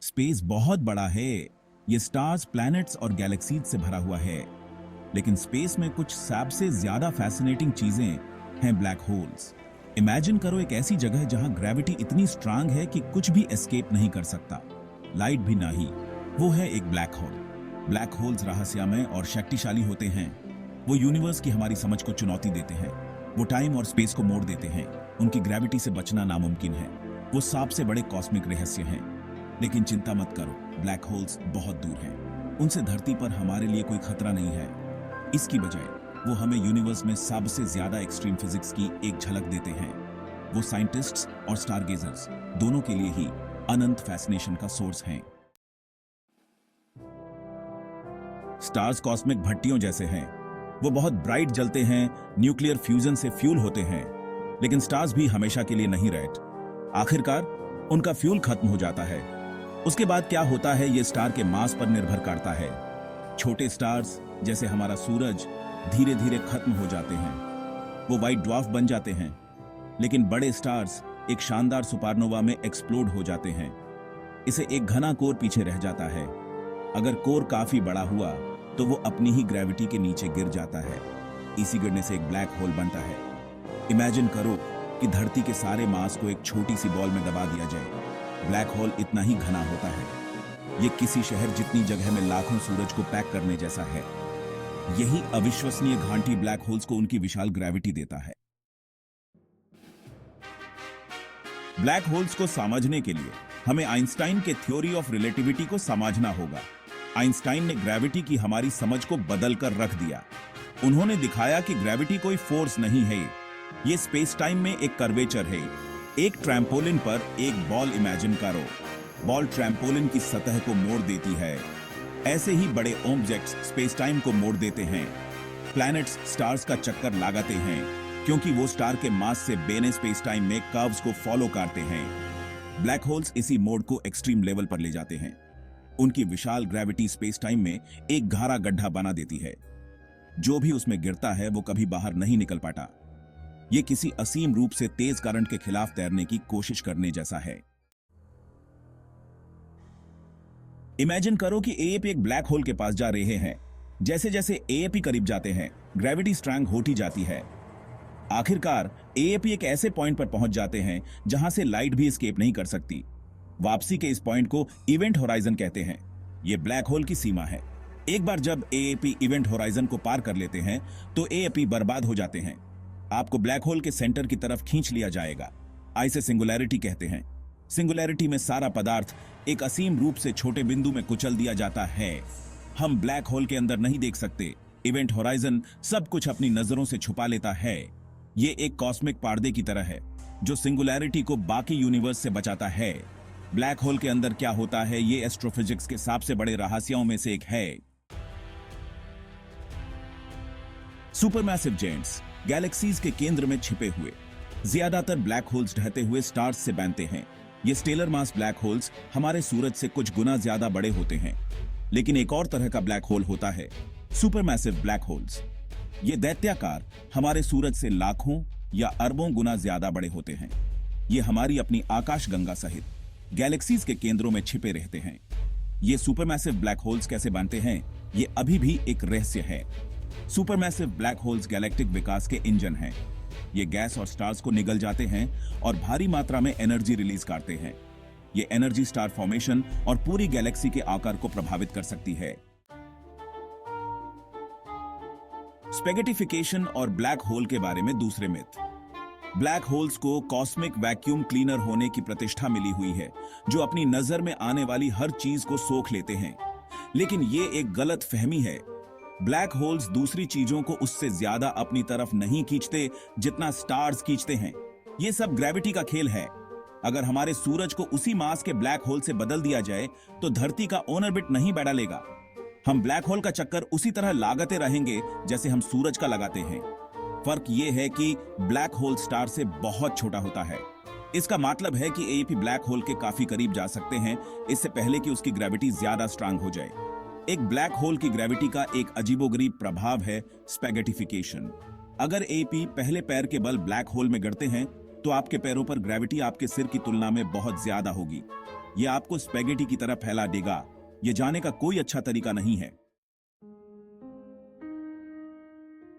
Space बहुत बड़ा है। ये स्टार्स, प्लैनेट्स और गैलेक्सीज से भरा हुआ है। लेकिन स्पेस में कुछ सबसे ज्यादा फैसिनेटिंग चीजें हैं ब्लैक होल्स। इमेजिन करो एक ऐसी जगह जहां ग्रेविटी इतनी स्ट्रांग है कि कुछ भी एस्केप नहीं कर सकता, लाइट भी नहीं। वो है एक ब्लैक होल। ब्लैक होल्स रहस्यमय और शक्तिशाली होते हैं। वो यूनिवर्स की हमारी समझ को चुनौती देते हैं। वो टाइम और स्पेस को मोड़ देते हैं। उनकी ग्रेविटी से बचना नामुमकिन है। वो सबसे बड़े कॉस्मिक रहस्य हैं। लेकिन चिंता मत करो, ब्लैक होल्स बहुत दूर हैं। उनसे धरती पर हमारे लिए कोई खतरा नहीं है। इसकी बजाय वो हमें यूनिवर्स में सबसे ज्यादा एक्सट्रीम फिजिक्स की एक झलक देते हैं। वो साइंटिस्ट्स और स्टारगेजर्स दोनों के लिए ही अनंत फैसिनेशन का सोर्स हैं। स्टार्स कॉस्मिक भट्टियों जैसे हैं। वो बहुत ब्राइट जलते हैं, न्यूक्लियर फ्यूजन से फ्यूल होते हैं। लेकिन स्टार्स भी हमेशा के लिए नहीं रहते। आखिरकार उनका फ्यूल खत्म हो जाता है। उसके बाद क्या होता है ये स्टार के मास पर निर्भर करता है। छोटे स्टार्स जैसे हमारा सूरज धीरे धीरे खत्म हो जाते हैं। वो व्हाइट ड्वार्फ बन जाते हैं। लेकिन बड़े स्टार्स एक शानदार सुपरनोवा में एक्सप्लोड हो जाते हैं। इसे एक घना कोर पीछे रह जाता है। अगर कोर काफी बड़ा हुआ तो वो अपनी ही ग्रेविटी के नीचे गिर जाता है। इसी गिरने से एक ब्लैक होल बनता है। इमेजिन करो कि धरती के सारे मास को एक छोटी सी बॉल में दबा दिया जाए। ब्लैक होल इतना ही घना होता है। ये किसी शहर जितनी जगह में लाखों सूरज को पैक करने जैसा है। यही अविश्वसनीय घाटी ब्लैक होल्स को उनकी विशाल ग्रेविटी देता है। ब्लैक होल्स को समझने के लिए हमें आइंस्टाइन के थ्योरी ऑफ रिलेटिविटी को समझना होगा। आइंस्टाइन ने ग्रेविटी की हमारी समझ को बदलकर रख दिया। उन्होंने दिखाया कि ग्रेविटी कोई फोर्स नहीं है, ये स्पेस टाइम में एक कर्वेचर है। एक ट्रैम्पोलिन पर एक बॉल इमेजिन करो। बॉल ट्रैम्पोलिन की सतह को मोड़ देती है। ऐसे ही बड़े ऑब्जेक्ट्स स्पेस टाइम को मोड़ देते हैं। प्लैनेट्स स्टार्स का चक्कर लगाते हैं क्योंकि वो स्टार के मास से बेने स्पेस टाइम में कर्व्स को फॉलो करते हैं। ब्लैक होल्स इसी मोड को एक्सट्रीम लेवल पर ले जाते हैं। उनकी विशाल ग्रेविटी स्पेस टाइम में एक गहरा गड्ढा बना देती है। जो भी उसमें गिरता है वो कभी बाहर नहीं निकल पाता। ये किसी असीम रूप से तेज करंट के खिलाफ तैरने की कोशिश करने जैसा है। इमेजिन करो कि एएपी एक ब्लैक होल के पास जा रहे हैं। जैसे जैसे एएपी करीब जाते हैं, ग्रेविटी स्ट्रांग होती जाती है। आखिरकार एएपी एक ऐसे पॉइंट पर पहुंच जाते हैं जहां से लाइट भी एस्केप नहीं कर सकती। वापसी के इस पॉइंट को इवेंट होराइजन कहते हैं। यह ब्लैक होल की सीमा है। एक बार जब एएपी इवेंट होराइजन को पार कर लेते हैं तो एएपी बर्बाद हो जाते हैं। आपको ब्लैक होल के सेंटर की तरफ खींच लिया जाएगा। इसे सिंगुलैरिटी कहते हैं। सिंगुलैरिटी में सारा पदार्थ एक असीम रूप से छोटे बिंदु में कुचल दिया जाता है। हम ब्लैक होल के अंदर नहीं देख सकते। इवेंट होराइजन सब कुछ अपनी नजरों से छुपा लेता है। ये एक कॉस्मिक पर्दे की तरह है जो सिंगुलैरिटी को बाकी यूनिवर्स से बचाता है। ब्लैक होल के अंदर क्या होता है ये एस्ट्रोफिजिक्स के सबसे बड़े रहस्यों में से एक है। सुपरमैसिव जेंट्स गैलेक्सीज के केंद्र में छिपे हुए ज्यादातर ब्लैक होल्स ढहते हुए स्टार्स से बनते हैं। ये स्टेलर मास ब्लैक होल्स हमारे सूरज से कुछ गुना ज्यादा बड़े होते हैं। लेकिन एक और तरह का ब्लैक होल होता है, सुपरमैसिव ब्लैक होल्स। ये दैत्याकार हमारे सूरज से लाखों या अरबों गुना ज्यादा बड़े होते हैं। ये हमारी अपनी आकाशगंगा सहित गैलेक्सीज के केंद्रों में छिपे रहते हैं। ये सुपरमैसिव ब्लैक होल्स कैसे बनते हैं ये अभी भी एक रहस्य है। सुपरमैसिव ब्लैक होल्स गैलेक्टिक विकास के इंजन हैं। ये गैस और स्टार्स को निगल जाते हैं और भारी मात्रा में एनर्जी रिलीज करते हैं। ये एनर्जी स्टार फॉर्मेशन और पूरी गैलेक्सी के आकार को प्रभावित कर सकती है। स्पेगेटिफिकेशन और ब्लैक होल के बारे में दूसरे मिथ। ब्लैक होल्स को कॉस्मिक वैक्यूम क्लीनर होने की प्रतिष्ठा मिली हुई है, जो अपनी नजर में आने वाली हर चीज को सोख लेते हैं। लेकिन ये एक गलत फहमी है। ब्लैक होल्स दूसरी चीजों को उससे ज्यादा अपनी तरफ नहीं खींचते जितना स्टार्स खींचते हैं। ये सब ग्रेविटी का खेल है। अगर हमारे सूरज को उसी मास के ब्लैक होल से बदल दिया जाए तो धरती का ऑर्बिट नहीं बैठा लेगा। हम ब्लैक होल का चक्कर उसी तरह लगाते रहेंगे जैसे हम सूरज का लगाते हैं। फर्क यह है कि ब्लैक होल स्टार से बहुत छोटा होता है। इसका मतलब है कि एएपी ब्लैक होल के काफी करीब जा सकते हैं इससे पहले कि उसकी ग्रेविटी ज्यादा स्ट्रांग हो जाए। एक ब्लैक होल की ग्रेविटी का एक अजीबोगरीब प्रभाव है स्पेगेटिफिकेशन। अगर एपी पहले पैर के बल ब्लैक होल में गिरते हैं तो आपके पैरों पर ग्रेविटी आपके सिर की तुलना में बहुत ज्यादा होगी। ये आपको स्पैगेटी की तरह फैला देगा। ये जाने का कोई अच्छा तरीका नहीं है।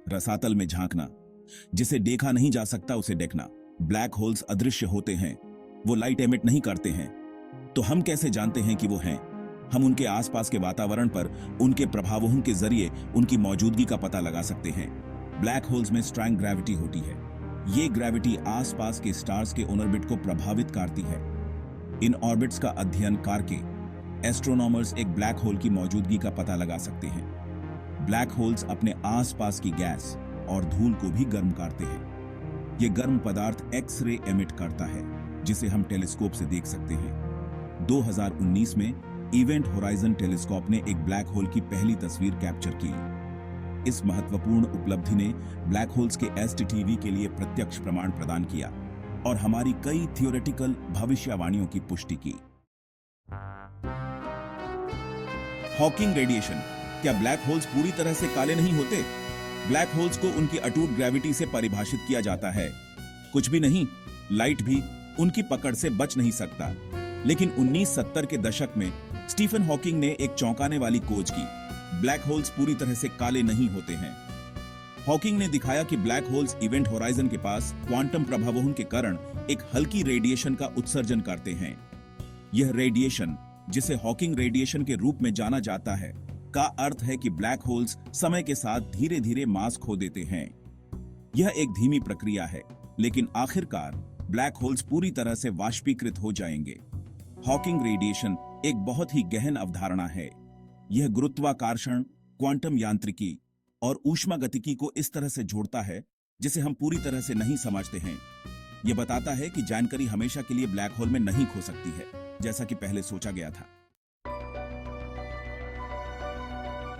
रसातल में झांकना, जिसे देखा नहीं जा सकता उसे देखना। ब्लैक होल्स अदृश्य होते हैं, वो लाइट एमिट नहीं करते हैं। तो हम कैसे जानते हैं कि वो हैं? हम उनके आसपास के वातावरण पर उनके प्रभावों के जरिए उनकी मौजूदगी का पता लगा सकते हैं। ब्लैक होल्स में स्ट्रॉन्ग ग्रेविटी होती है। ये ग्रेविटी आसपास के स्टार्स के ऑर्बिट को प्रभावित करती है। इन ऑर्बिट्स का अध्ययन करके एस्ट्रोनॉमर्स एक ब्लैक होल की मौजूदगी का पता लगा सकते हैं। ब्लैक होल्स अपने आसपास की गैस और धूल को भी गर्म करते हैं। ये गर्म पदार्थ एक्स-रे एमिट करता है, जिसे हम टेलीस्कोप से देख सकते हैं। 2019 में इवेंट होराइजन टेलीस्कोप ने एक ब्लैक होल की पहली तस्वीर कैप्चर की। इस महत्वपूर्ण उपलब्धि ने ब्लैक होल्स के एसटीटीवी के लिए प्रत्यक्ष प्रमाण प्रदान किया और हमारी कई थियोरेटिकल भविष्यवाणियों की पुष्टि की। Hawking radiation. क्या ब्लैक होल्स पूरी तरह से काले नहीं होते? ब्लैक होल्स को उनकी अटूट ग्रेविटी से परिभाषित किया जाता है। कुछ भी नहीं, लाइट भी उनकी पकड़ से बच नहीं सकता। लेकिन 1970 के दशक में स्टीफन हॉकिंग ने एक चौंकाने वाली खोज की। ब्लैक होल्स पूरी तरह से काले नहीं होते हैं। हॉकिंग ने दिखाया कि ब्लैक होल्स इवेंट होराइजन के पास क्वांटम प्रभावों के कारण एक हल्की रेडिएशन का उत्सर्जन करते हैं। यह रेडिएशन, जिसे हॉकिंग रेडिएशन के रूप में जाना जाता है, का अर्थ है कि ब्लैक होल्स समय के साथ धीरे धीरे मास खो देते हैं। यह एक धीमी प्रक्रिया है, लेकिन आखिरकार ब्लैक होल्स पूरी तरह से वाष्पीकृत हो जाएंगे। हॉकिंग रेडिएशन एक बहुत ही गहन अवधारणा है। यह गुरुत्वाकर्षण, क्वांटम यांत्रिकी और ऊष्मागतिकी को इस तरह से जोड़ता है जिसे हम पूरी तरह से नहीं समझते हैं। यह बताता है कि जानकारी हमेशा के लिए ब्लैक होल में नहीं खो सकती है, जैसा कि पहले सोचा गया था।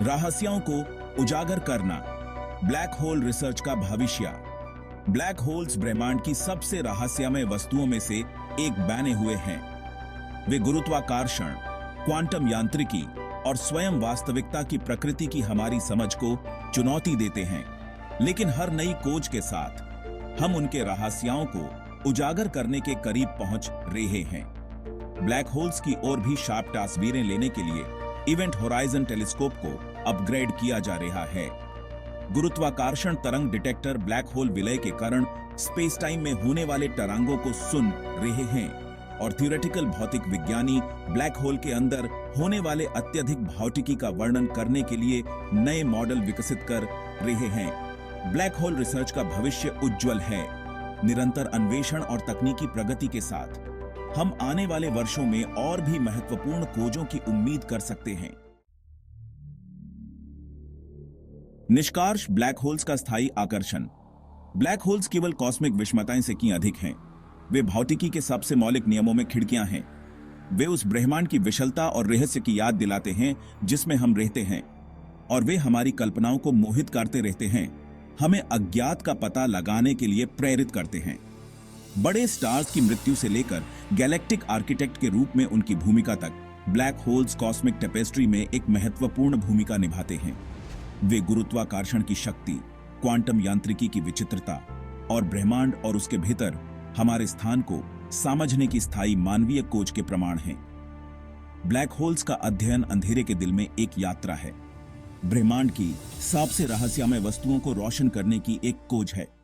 रहस्यों को उजागर करना। ब्लैक होल रिसर्च का भविष्य। ब्लैक होल्स ब्रह्मांड की सबसे रहस्यमय वस्तुओं में से एक बने हुए हैं। वे गुरुत्वाकर्षण, क्वांटम यांत्रिकी और स्वयं वास्तविकता की प्रकृति की हमारी समझ को चुनौती देते हैं। लेकिन हर नई खोज के साथ हम उनके रहस्यों को उजागर करने के करीब पहुंच रहे हैं। ब्लैक होल्स की और भी शार्प तस्वीरें लेने के लिए इवेंट होराइजन टेलीस्कोप को अपग्रेड किया जा रहा है। गुरुत्वाकर्षण तरंग डिटेक्टर ब्लैक होल विलय के कारण स्पेस टाइम में होने वाले तरंगों को सुन रहे हैं और थियोरेटिकल भौतिक विज्ञानी ब्लैक होल के अंदर होने वाले अत्यधिक भौतिकी का वर्णन करने के लिए नए मॉडल विकसित कर रहे हैं। ब्लैक होल रिसर्च का भविष्य उज्जवल है। निरंतर अन्वेषण और तकनीकी प्रगति के साथ हम आने वाले वर्षों में और भी महत्वपूर्ण खोजों की उम्मीद कर सकते हैं। निष्कर्ष। ब्लैक होल्स का स्थायी आकर्षण। ब्लैक होल्स केवल कॉस्मिक विषमताएं से की अधिक हैं। वे भौतिकी के सबसे मौलिक नियमों में खिड़कियां हैं। वे उस ब्रह्मांड की विशालता और रहस्य की याद दिलाते हैं जिसमें हम रहते हैं, और वे हमारी कल्पनाओं को मोहित करते रहते हैं, हमें अज्ञात का पता लगाने के लिए प्रेरित करते हैं। बड़े स्टार्स की मृत्यु से लेकर गैलेक्टिक आर्किटेक्ट के रूप में उनकी भूमिका तक, ब्लैक होल्स कॉस्मिक टेपेस्ट्री में एक महत्वपूर्ण भूमिका निभाते हैं। वे गुरुत्वाकर्षण की शक्ति, क्वांटम यांत्रिकी की विचित्रता और ब्रह्मांड और उसके भीतर हमारे स्थान को समझने की स्थायी मानवीय खोज के प्रमाण हैं। ब्लैक होल्स का अध्ययन अंधेरे के दिल में एक यात्रा है। ब्रह्मांड की सबसे रहस्यमय वस्तुओं को रोशन करने की एक खोज है।